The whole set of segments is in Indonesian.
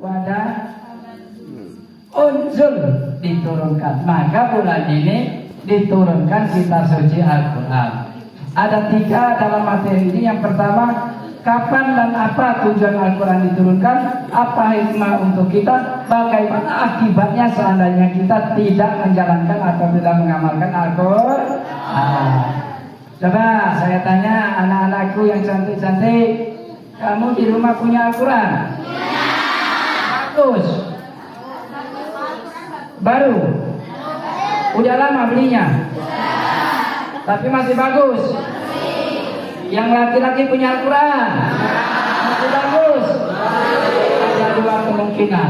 wadah unzul diturunkan. Maka bulan ini diturunkan kitab suci Al-Quran. Ada 3 dalam materi ini. Yang pertama, kapan dan apa tujuan Al-Quran diturunkan, apa hikmah untuk kita, bagaimana akibatnya seandainya kita tidak menjalankan atau tidak mengamalkan Al-Quran. Coba saya tanya anak-anakku yang cantik-cantik, kamu di rumah punya Al-Quran? Bagus. Baru? Udah lama belinya? Tapi masih bagus? Yang laki-laki punya Al-Quran masih bagus. Ada 2 kemungkinan.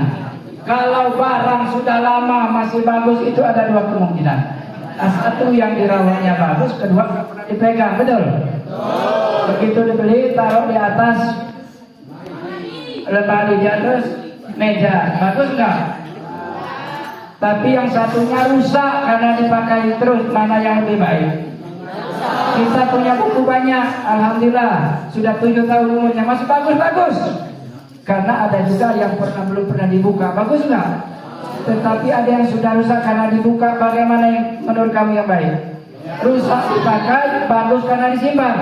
Kalau barang sudah lama masih bagus, itu ada 2 kemungkinan. Satu, yang dirawatnya bagus, kedua nggak pernah dipegang, betul? Begitu dibeli, taruh di atas lemari, di atas meja, bagus nggak? Tapi yang satunya rusak karena dipakai terus, mana yang lebih baik? Kita punya buku banyak, alhamdulillah, sudah 7 tahun umurnya, masih bagus-bagus. Karena ada juga yang belum pernah dibuka, bagus nggak? Tetapi ada yang sudah rusak karena dibuka, bagaimana yang menurut kamu yang baik? Rusak dipakai, bagus karena disimpan.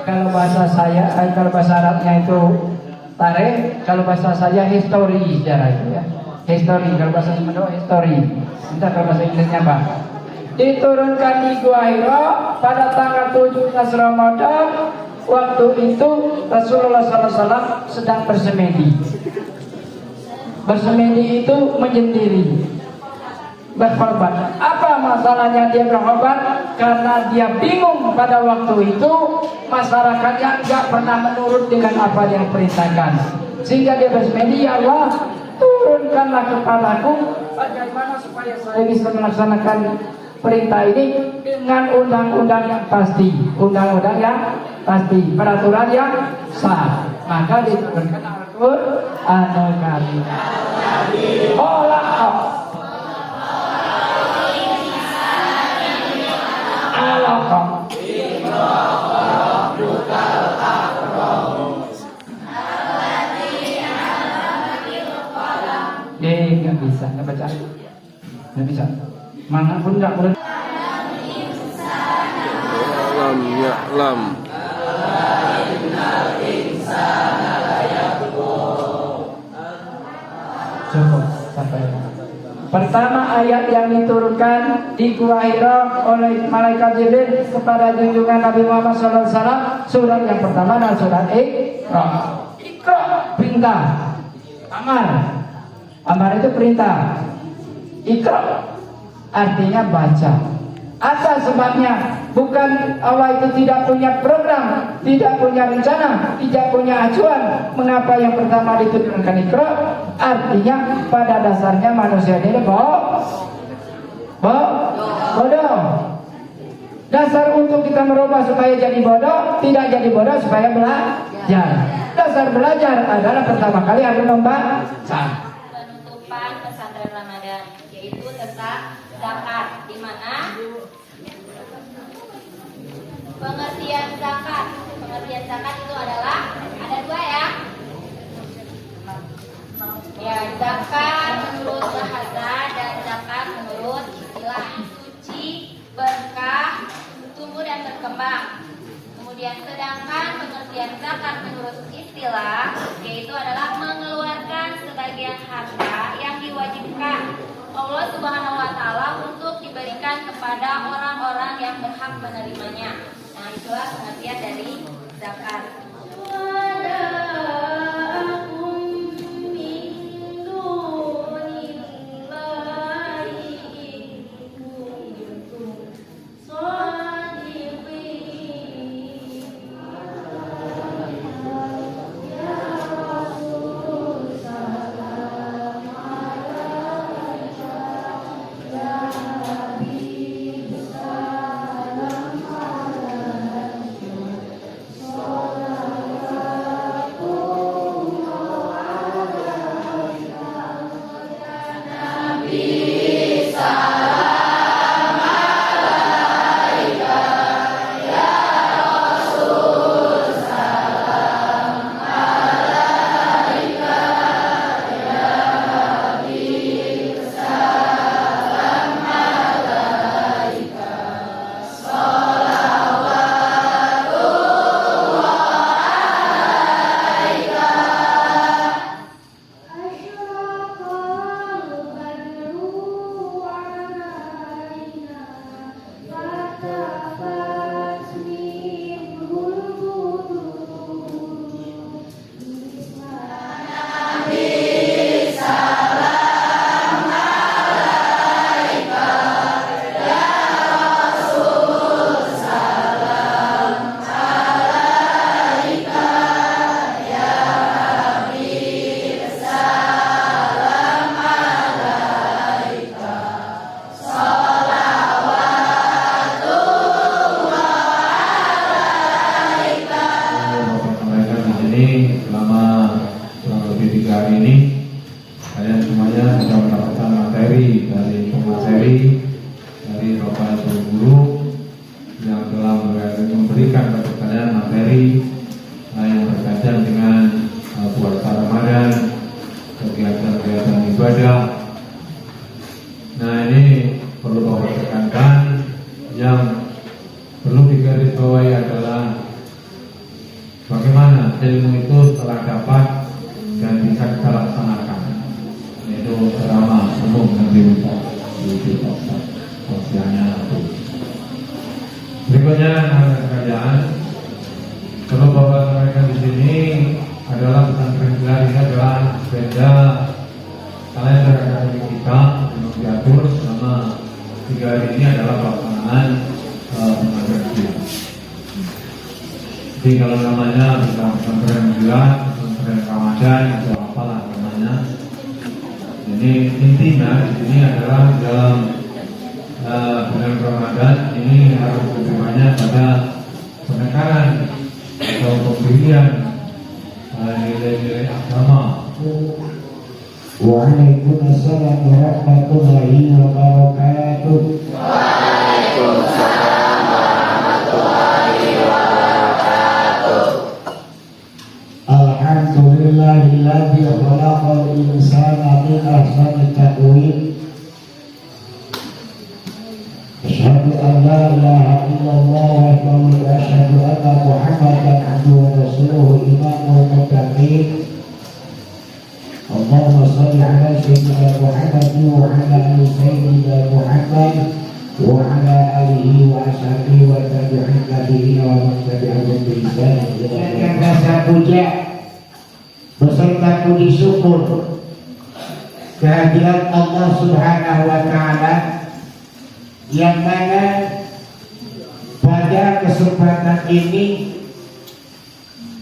Kalau bahasa saya, kalau bahasa Arabnya itu tarikh, kalau bahasa saya history, sejarah itu ya. History, kalau bahasa Sunda history. Entah kalau bahasa Inggrisnya apa. Diturunkan di Gua Hira pada tanggal 17 Ramadan. Waktu itu Rasulullah SAW sedang bersemedi. Bersemedi itu menyendiri, berkorban. Apa masalahnya dia berkorban? Karena dia bingung pada waktu itu masyarakatnya nggak pernah menurut dengan apa yang perintahkan. Sehingga dia bersemedi, ya Allah, turunkanlah kepadaku bagaimana supaya saya bisa melaksanakan perintah ini dengan undang-undang yang pasti, undang-undang yang pasti, peraturan yang sah. Maka diturunkan Al-Qur'anul Karim. Nggak bisa, nggak baca, nggak bisa. Mana pun nggak boleh. Lam. Cukup sampai. Pertama ayat yang diturunkan di Gua Hira oleh malaikat Jibril kepada junjungan Nabi Muhammad SAW, surat yang pertama adalah surat Iqra. Iqra perintah, amar. Amar itu perintah. Iqra artinya baca. Apa sebabnya? Bukan Allah itu tidak punya program, tidak punya rencana, tidak punya acuan. Mengapa yang pertama diturunkan Iqra? Artinya pada dasarnya manusia ini bodoh. Dasar untuk kita merubah supaya jadi bodoh, tidak jadi bodoh supaya belajar. Dasar belajar adalah pertama kali harus membaca. Penutupan pesantren Ramadan, yaitu tentang zakat, di mana pengertian zakat. Pengertian zakat itu adalah ada 2 ya. Ya, zakat menurut bahasa dan zakat menurut istilah. Suci, berkah, tumbuh dan berkembang. Kemudian sedangkan pengertian zakat menurut istilah yaitu adalah mengeluarkan sebagian harta yang diwajibkan Allah Subhanahu wa taala untuk diberikan kepada orang-orang yang berhak menerimanya. Nah, itulah pengertian dari zakat. Salam Nah ini perlu Bapak tekankan, yang perlu digarisbawahi adalah bagaimana ilmu itu telah dapat dan bisa kita laksanakan, yaitu ceramah umum yang diminta di sosialnya. Berikutnya kerjaan perlu Bapak sampaikan di sini adalah pesantren gelar ini adalah beda kalender akademik kita yang diatur selama 3 hari ini adalah pelaksanaan pesantren gelar. Jadi kalau namanya bisa pesantren gelar, pesantren Ramadan atau apalah namanya. Jadi intinya di sini adalah dalam bulan Ramadan ini harus lebih banyak pada penekanan atau pemberian nilai-nilai agama. Waalaikumsalam warahmatullahi wabarakatuh. Waalaikumsalam warahmatullahi wabarakatuh. Alhamdulillahilladzi khalaqal insana min ahsani taqwim. Asyhadu an la ilaha illallah wa asyhadu anna Muhammadan abduhu wa rasuluhu imamul muttaqin. Allahumma shalli ala sayyidina Muhammad wa ala ali sayyidina Muhammad wa ala alihi wa ashabihi wa tabi'in wa man tabi'ahum bi ihsan ila yaumil rasa puja beserta puji syukur kehadirat Allah Subhanahu wa taala yang mana pada kesempatan ini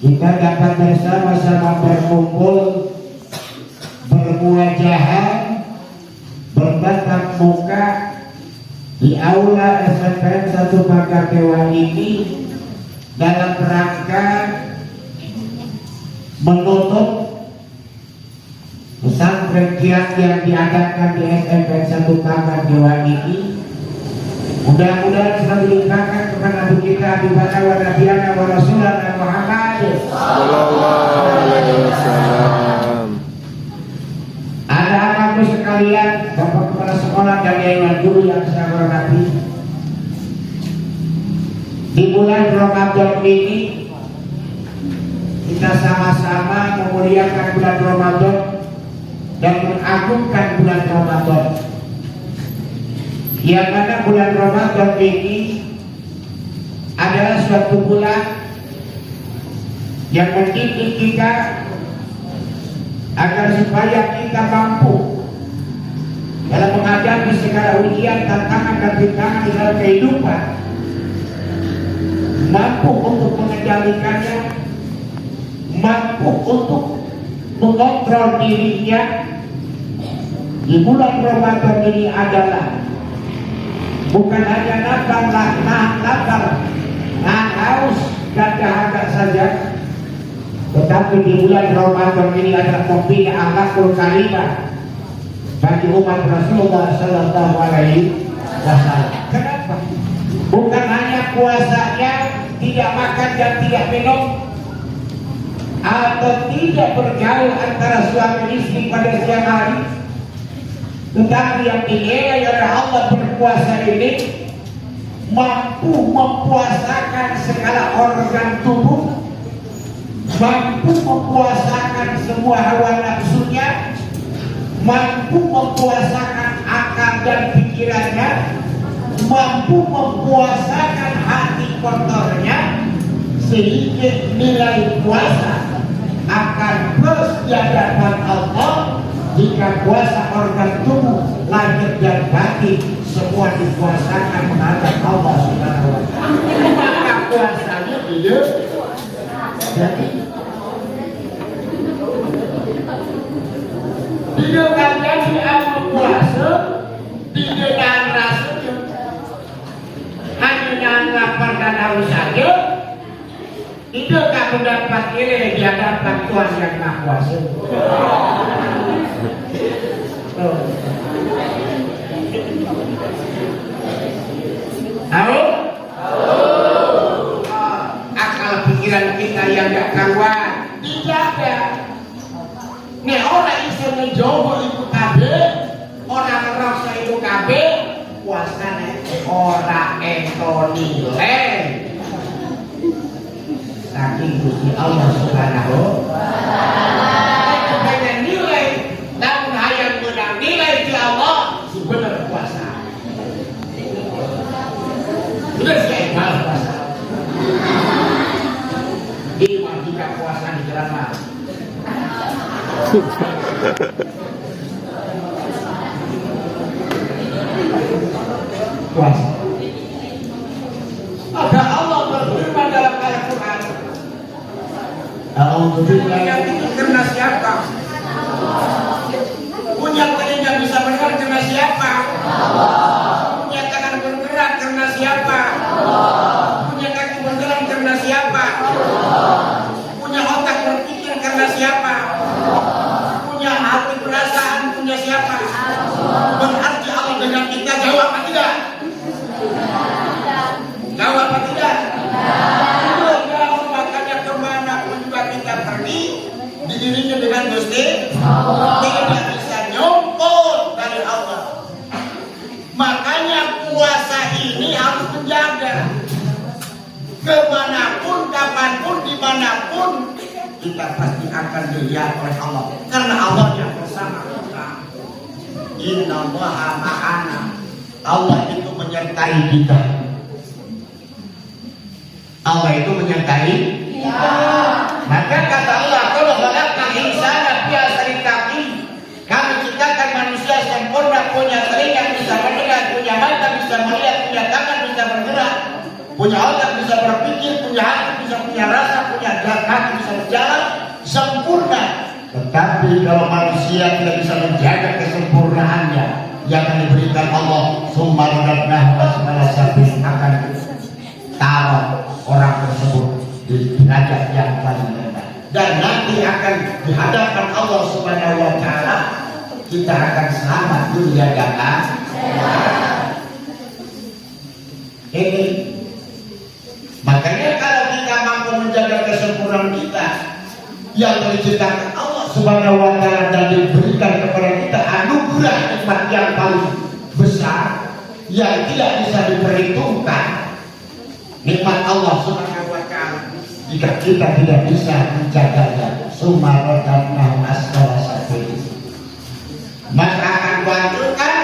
kita dapat bersama-sama berkumpul, bermuajahah, bertatap muka di aula SMPN 1 Pagar Dewa ini dalam rangka menutup pesantren kiat yang diadakan di SMPN 1 Pagar Dewa ini. Mudah-mudahan selalu dilimpahkan kepada Nabi kita di mana wa nabiyana wa rasulana Muhammad Sallallahu alaihi wasallam. Ada anakku sekalian, Bapak Kepala Sekolah dan Yayasan Guru yang saya hormati. Di bulan Ramadan ini kita sama-sama memuliakan bulan Ramadan dan mengagungkan bulan Ramadan. Yang mana bulan Ramadan ini adalah suatu bulan yang mendidik kita agar supaya kita mampu dalam menghadapi segala ujian, tantangan dan rintangan di dalam kehidupan, mampu untuk mengendalikannya, mampu untuk mengontrol dirinya. Di bulan Ramadan ini adalah bukan hanya lapar, haus dan dahaga saja, tetapi di bulan Ramadan ini adalah membina akhlakul karimah bagi umat Rasulullah Sallallahu Alaihi Wasallam. Kenapa? Bukan hanya puasanya tidak makan dan tidak minum, atau tidak bergaul antara suami istri pada siang hari, tetapi yang dinilai oleh Allah berpuasa ini mampu mempuasakan segala organ tubuh, mampu mempuasakan semua hawa nafsunya, mampu mempuasakan akal dan pikirannya, mampu mempuasakan hati kotornya, sehingga nilai puasa akan terus di hadapan Allah. Jika puasa organ tubuh, lahir dan batin semua dipuasakan menghadap Allah Subhanahu wa Ta'ala, maka puasanya dia jadi tidak akan jadi amal puasa, tidak nahan rasanya, hanya nahan lapar dan haus saja, tidak akan mendapat nilai di hadapan Tuhan yang Maha Kuasa. Tahu? Akal pikiran kita yang gak karuan dijaga. Nih orang bisa menjogo itu kabeh, orang ngerasa itu kabeh. puasana ora ento nilai saking Gusti Allah Subhanahu banyak nilai namun hayang menang nilai di Allah sebenarnya puasa benar sih puasa iman jika puasa di jalan mal puasa. Ada Allah berfirman dalam Al-Quran. Alhamdulillah yang itu karena siapa? Punya telinga bisa mendengar karena siapa? Punya tangan bergerak karena siapa? Punya kaki berjalan karena siapa? Punya otak berpikir karena siapa? Punya hati perasaan punya siapa? Berarti Allah dengan kita jawab apa tidak? Jawab apa tidak? Jawab, makanya kemanapun juga kita pergi didirinya dengan Gusti tidak bisa nyompot dari Allah. Makanya puasa ini harus menjaga kemanapun, kapanpun, dimanapun kita pasti akan dilihat oleh Allah karena Allah yang bersama kita. Inna Allaha ma'ana. Allah itu menyertai kita. Allah itu menyertai kita. Maka kata Allah, kalau khalaqnal insana fi ahsani taqwim, kami ciptakan manusia sempurna, punya telinga bisa mendengar, punya mata bisa melihat, punya tangan bisa bergerak, punya otak bisa berpikir, punya hati bisa punya rasa, punya kaki bisa berjalan, sempurna. Tetapi kalau manusia tidak bisa menjaga kesempurnaannya yang diberikan Allah, summa radadnahu asfala safilin, akan taruh orang tersebut di derajat yang paling rendah dan nanti akan dihadapkan Allah Subhanahu wa taala. Kita akan selamat dunia dan akhirat. Ini makanya kalau kita mampu menjaga kesempurnaan kita yang diciptakan Allah Subhanahu wa taala dan diberikan kepada kita anugerah nikmat yang paling besar yang tidak bisa diperhitungkan, nikmat Allah Subhanahu wa taala, jika kita tidak bisa menjaganya, summa radadnahu asfala safilin, maka akan kuhancurkan,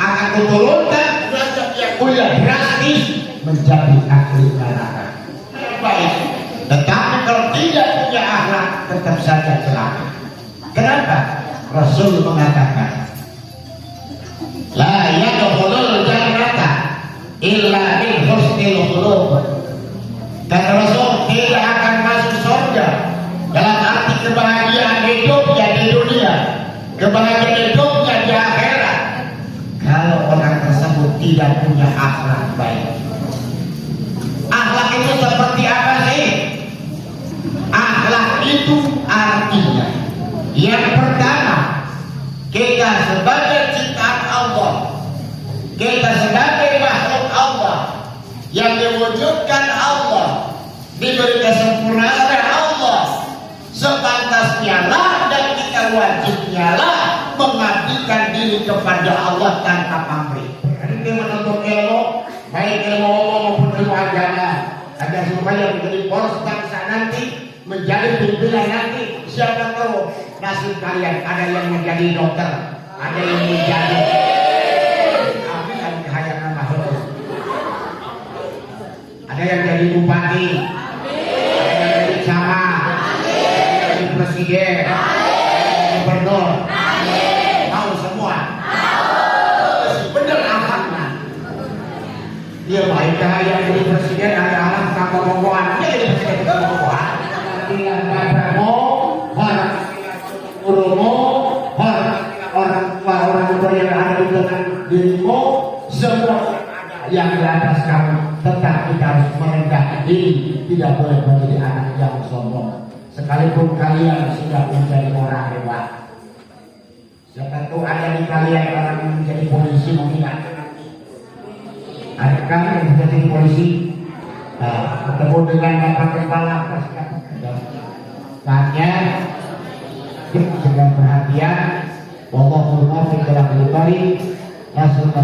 akan kuturunkan derajat yang mulia drastis menjadi ahli neraka. Baik. Tetapi kalau tidak punya akhlak tetap saja celaka. Kenapa? Rasul mengatakan, la yadkhulul jannata illa bil husnil khuluq. Kata Rasul, tidak akan masuk surga dalam arti kebahagiaan hidupnya di dunia, kebahagiaan hidupnya di akhirat, kalau orang tersebut tidak punya akhlak baik. Akhlak itu seperti apa sih? Akhlak itu artinya yang pertama, kita sebagai ciptaan Allah, kita sebagai makhluk Allah yang diwujudkan Allah, diberi kesempurnaan oleh Allah, sepantasnya lah dan kita wajibnya lah mengabdikan diri kepada Allah tanpa pamrih. Jadi dia menuntut ilmu, baik ilmu Allah maupun ilmu agama, agar supaya menjadi poros bangsa nanti, menjadi pimpinan nanti. Siapa tahu nasib kalian, ada yang menjadi dokter, ada yang menjadi ada yang jadi bupati, ada yang jadi camat, ada yang jadi presiden, gubernur, mau semua. Bener akhlaknya. Dia baik yang jadi presiden ada alam tanpa bohongan, dia jadi presiden tanpa bohongan. Tinggal bacamu, orang gurumu, orang tua orang tua yang ada di dalam dirimu, semua yang di atas kamu, tetap kita harus merendahkan diri, tidak boleh menjadi anak yang sombong. Sekalipun kalian sudah menjadi orang hebat, siapa tahu ada di kalian orang yang menjadi polisi mungkin ada kan yang menjadi polisi, ketemu dengan bapak kepala tanya dengan perhatian, wallahul muwaffiq ila aqwamit thoriq. Ya sebentar.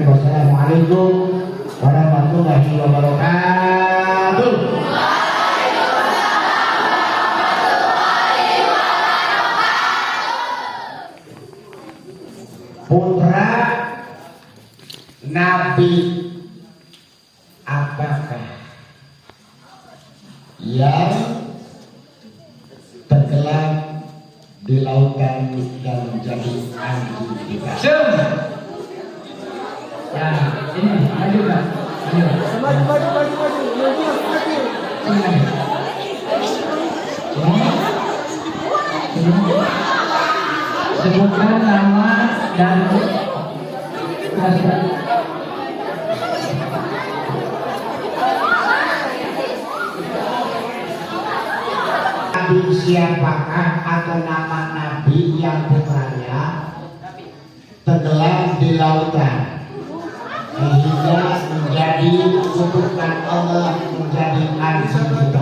Wassalamualaikum warahmatullahi wabarakatuh. Putra Nabi apakah yang tenggelam di lautan dan menjadi anti kita? Ya, ini maju Pak. Maju. Sebutkan nama dan Nabi siapakah atau nama Nabi yang putranya tenggelam di lautan sehingga menjadi kutukan Allah, menjadi ansi kita?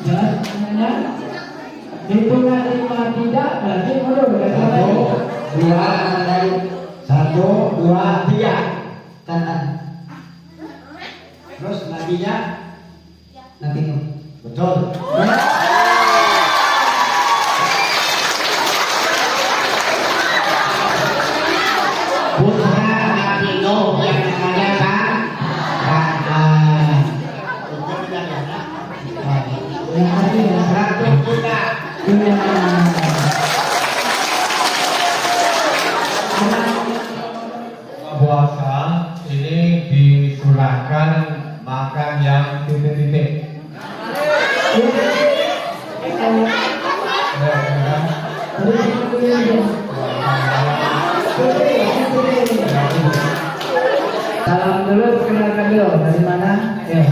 jelas namanya. Hitungan 5 tidak berarti mundur. Satu, dua, tiga. Terus nabinya? Nabi Nuh. Betul. Putra Nabi Nuh yang namanya Satu putra. Puasa ini disurahkan makan yang titik-titik. Salam dulu, perkenalkan dulu dari mana? Ya.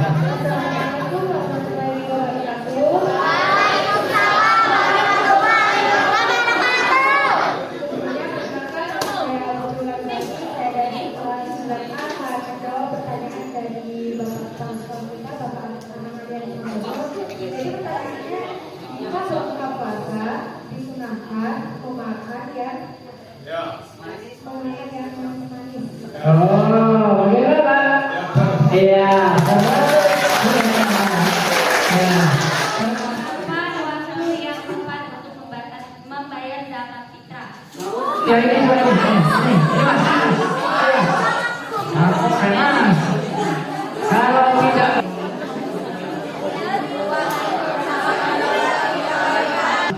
Oh, bagaimana Pak? Iya. Waktu yang tepat untuk membayar zakat fitrah. Ya ini Mas. Kalau tidak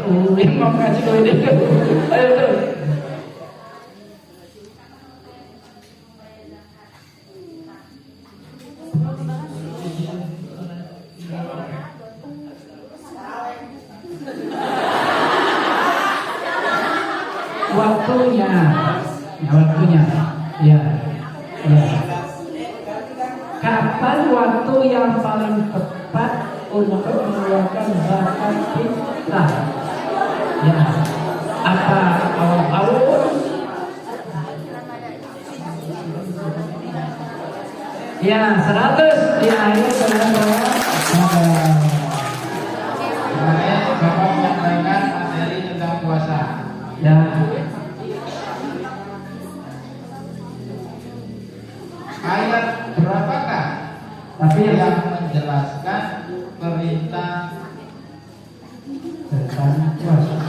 ini mau kasih duit itu. Ayo tuh. Waktunya, ya. Kapan waktu yang paling tepat untuk mengeluarkan zakat fitrah? Ya, apa awal? Ya, 100 ya, ini saudara-saudara. Bapak menyampaikan materi tentang puasa. Ya. Ayat berapakah Tapi yang menjelaskan perintah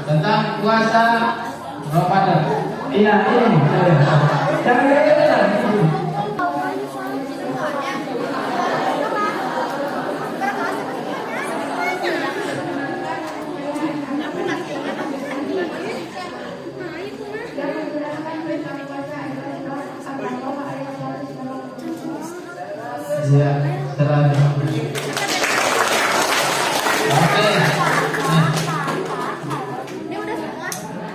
tentang puasa Ramadan? Iya, ini. Jangan kira-kira. Ya, terlalu.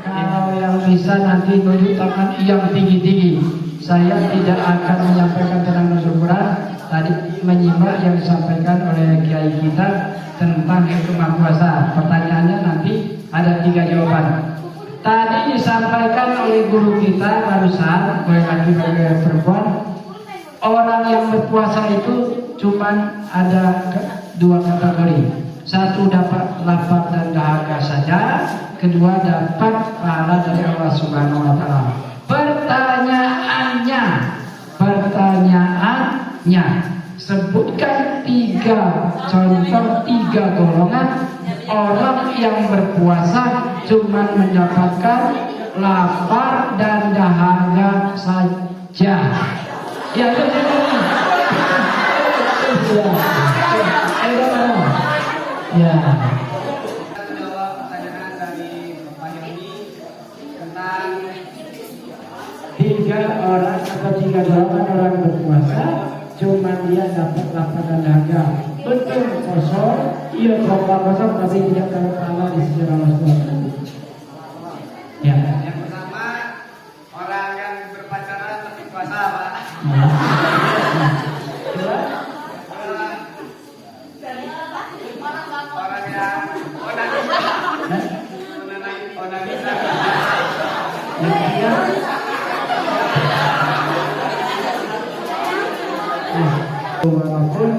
Kalau yang bisa nanti tunjuk tangan yang tinggi-tinggi. Saya tidak akan menyampaikan tentang nuzul Quran. Tadi menyimak yang disampaikan oleh kiai kita tentang hikmah puasa. Pertanyaannya nanti ada 3 jawaban. Tadi disampaikan oleh guru kita barusan, oleh laki-laki perempuan, orang yang berpuasa itu cuma ada 2 kategori. Satu dapat lapar dan dahaga saja, kedua dapat pahala dari Allah Subhanahu wa taala. Pertanyaannya, sebutkan 3 contoh 3 golongan orang yang berpuasa cuma mendapatkan lapar dan dahaga saja. Ya, ya. Menjawab pertanyaan dari Bapak Yoni tentang 3 orang atau 3 golongan orang berpuasa cuma dia dapat lapar dan dahaga. Betul kosong, iya kosong tapi tidak kalau pahala di sisi Allah SWT. Ya. yang pertama orang yang berpacaran tapi puasa, Pak. Orang yang onanisa. Walaupun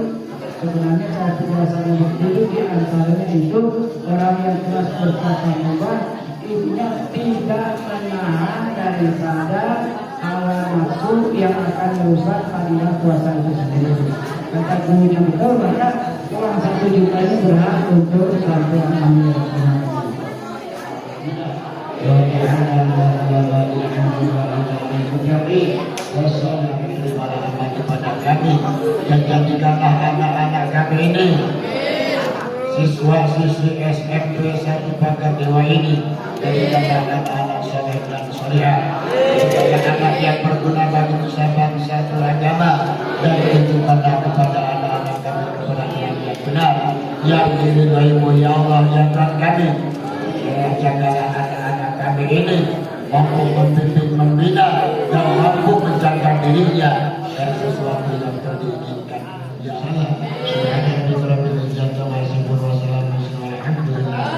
sebenarnya cara penjelasan itu di antaranya itu orang yang keras berpuasa mubah intinya tidak menahan daripada hawa nafsu yang akan merusak fadilah puasa itu sendiri. Kata gurunya betul, maka uang 1 juta ini berhak untuk sampai ambil. Kepada kami dan jadikanlah anak-anak kami ini siswa-siswi SMP 1 Pagar Dewa ini jadikanlah anak-anak soleh dan solehah, jadikanlah anak yang berguna bagi nusa bangsa agama, dan tunjukkanlah kepada anak-anak kami kebenaran yang benar yang diridhoimu ya Allah ya Tuhan kami. Jagalah anak-anak kami ini mampu membimbing membina dan mampu menjaga dirinya dari sesuatu yang diinginkan. Ya Allah, subhanallahi wa bihamdihi wa subhanahu wa ta'ala alhamdulillah.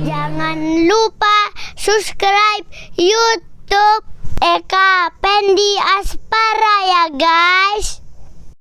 Jangan lupa subscribe YouTube Eka Pendi Aspara ya guys.